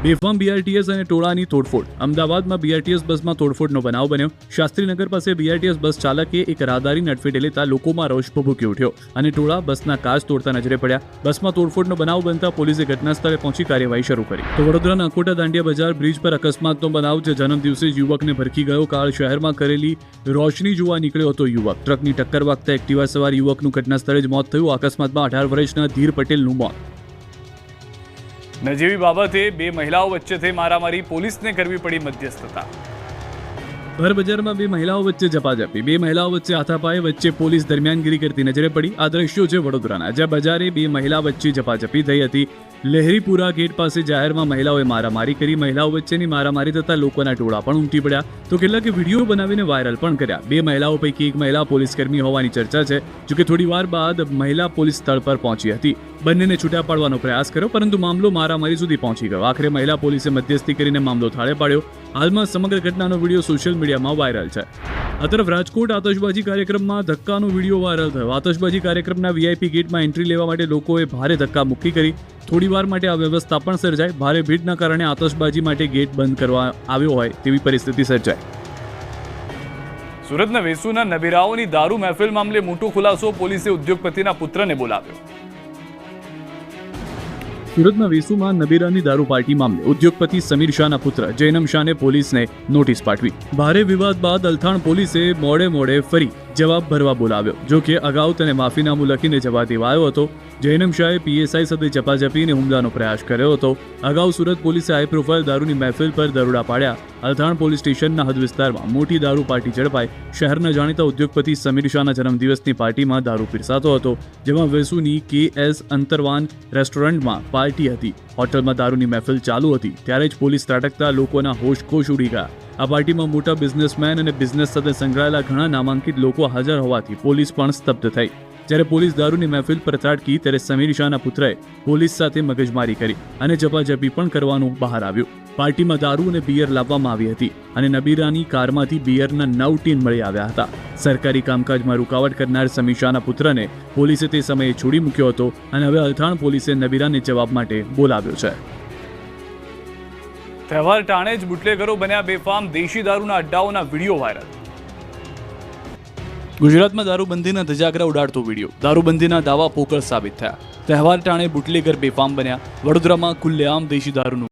બેફામ બીઆરટીએસ અને ટોળાની તોડફોડ. અમદાવાદમાં બીઆરટીએસ બસમાં તોડફોડનો બનાવ બન્યો. શાસ્ત્રીનગર પાસે બીઆરટીએસ બસ ચાલકે એક રાહદારીને અડફેટે લેતા લોકોમાં રોષ ભભૂકી ઉઠ્યો અને ટોળા બસના કાચ તોડતા નજરે પડ્યા. બસમાં તોડફોડનો બનાવ બનતા પોલીસે ઘટના સ્થળે પહોંચી કાર્યવાહી શરૂ કરી. તો વડોદરાના અકોટા દાંડિયા બજાર બ્રિજ પર અકસ્માતનો બનાવ. જે જન્મદિવસે યુવકને ભરખી ગયો કાળ. શહેરમાં કરેલી રોશની જોવા નીકળ્યો હતો યુવક. ટ્રકની ટક્કર વાગતા એક્ટિવા સવાર યુવકનું ઘટના સ્થળે જ મોત થયું. અકસ્માતમાં 18 વર્ષના ધીર પટેલનું મોત. નજીવી બાબતે બે મહિલાઓ વચ્ચે થઈ મારામારી. પોલીસને કરવી પડી મધ્યસ્થતા. ભર બજારમાં બે મહિલાઓ વચ્ચે ઝપાઝપી. બે મહિલાઓ વચ્ચે હાથાપાઈ. વચ્ચે પોલીસ દરમિયાનગીરી કરતી નજરે પડી. આ દ્રશ્યો છે વડોદરાના, જ્યાં બજારે બે મહિલા વચ્ચે ઝપાઝપી થઈ હતી. લહેરીપુરા ગેટ પાસે જાહેરમાં મહિલાઓએ મારામારી કરી. મહિલાઓ વચ્ચેની મારામારી થતા લોકોના ટોળા પણ ઉમટી પડ્યા. તો કેટલાક વિડીયો બનાવીને વાયરલ પણ કર્યા. બે મહિલાઓ પૈકી એક મહિલા પોલીસકર્મી હોવાની ચર્ચા છે. જોકે થોડી વાર બાદ મહિલા પોલીસ સ્થળ પર પહોંચી હતી. બંનેને છૂટા પાડવાનો પ્રયાસ કર્યો, પરંતુ મામલો મારામારી સુધી પહોંચી ગયો. આખરે મહિલા પોલીસે મધ્યસ્થી કરીને મામલો થાળે પાડ્યો. હાલમાં સમગ્ર ઘટનાનો વિડીયો સોશિયલ મીડિયામાં વાયરલ છે. આ તરફ રાજકોટ આતશબાજી કાર્યક્રમમાં ધક્કાનો વિડીયો વાયરલ થયો. આતશબાજી કાર્યક્રમના વીઆઈપી ગેટમાં એન્ટ્રી લેવા માટે લોકોએ ભારે ધક્કા મુક્કી કરી. થોડીવાર માટે આ વ્યવસ્થા પણ સર્જાઈ. ભારે ભીડના કારણે આતશબાજી માટે ગેટ બંધ કરવા આવ્યો હોય તેવી પરિસ્થિતિ સર્જાઈ. સુરતના વેસુના નબીરાઓની દારૂ મહેફિલ મામલે મોટો ખુલાસો. પોલીસે ઉદ્યોગપતિના પુત્રને બોલાવ્યો. સુરતના વેસુમાં નબીરાની દારૂ પાર્ટી મામલે ઉદ્યોગપતિ સમીર શાહના પુત્ર જૈનમ શાહને પોલીસને નોટિસ પાઠવી. ભારે વિવાદ બાદ અલથાણ પોલીસે મોડે ફરી જવાબ ભરવા બોલાવ્યો. જો કે અગાઉ તેને માફીનામું લખીને જવા દેવાયો હતો. જૈનમ શાહે પીએસઆઈ સાથે ઝપાઝપીને હુમલાનો પ્રયાસ કર્યો હતો. અગાઉ સુરત પોલીસે હાઈ પ્રોફાઇલ દારૂની મહેફિલ પર દરોડા પાડ્યા. અલથાણ પોલીસ સ્ટેશનના હદ વિસ્તારમાં મોટી દારૂ પાર્ટી ઝડપાઈ. શહેરના જાણીતા ઉદ્યોગપતિ સમીર શાહના જન્મદિવસની પાર્ટીમાં દારૂ પીરસાતો હતો, જેમાં વેસુની KS અંતરવાન રેસ્ટોરન્ટમાં પાર્ટી હતી. હોટલમાં દારૂની મહેફિલ ચાલુ હતી ત્યારે જ પોલીસ ત્રાટકતા લોકોના હોશ ઉડી ગયા. આ પાર્ટીમાં મોટા બિઝનેસમેન અને બિઝનેસ સાથે સંકળાયેલા ઘણા નામાંકિત લોકો હાજર હોવાથી પોલીસ પણ સ્તબ્ધ થઈ. જ્યારે પોલીસ દારૂની મહેફિલ પર ત્રાટકી ત્યારે સમીર શાહના પુત્રએ પોલીસ સાથે મગજમારી કરી અને ઝપાઝપી પણ કરવાનું બહાર આવ્યું. પાર્ટીમાં દારૂ અને બિયર લાવવામાં આવી હતી અને નબીરાની કારમાંથી બિયરના 9 ટીન મળી આવ્યા હતા. સરકારી કામકાજમાં રૂકાવટ કરનાર સમીર શાહના પુત્રને પોલીસે તે સમયે છોડી મૂક્યો હતો અને હવે અલથાણ પોલીસે નબીરાને જવાબ માટે બોલાવ્યો છે. તહેવાર ટાણે જ બુટલેગરો બન્યા બેફામ. દેશી દારૂના અડ્ડાઓના વિડીયો વાયરલ. ગુજરાતમાં દારૂબંધીના ધજાગરા ઉડાડતો વિડીયો. દારૂબંધીના દાવા પોકળ સાબિત થયા. તહેવાર ટાણે બુટલેગર બેફામ બન્યા. વડોદરામાં ખુલ્લેઆમ દેશી દારૂનું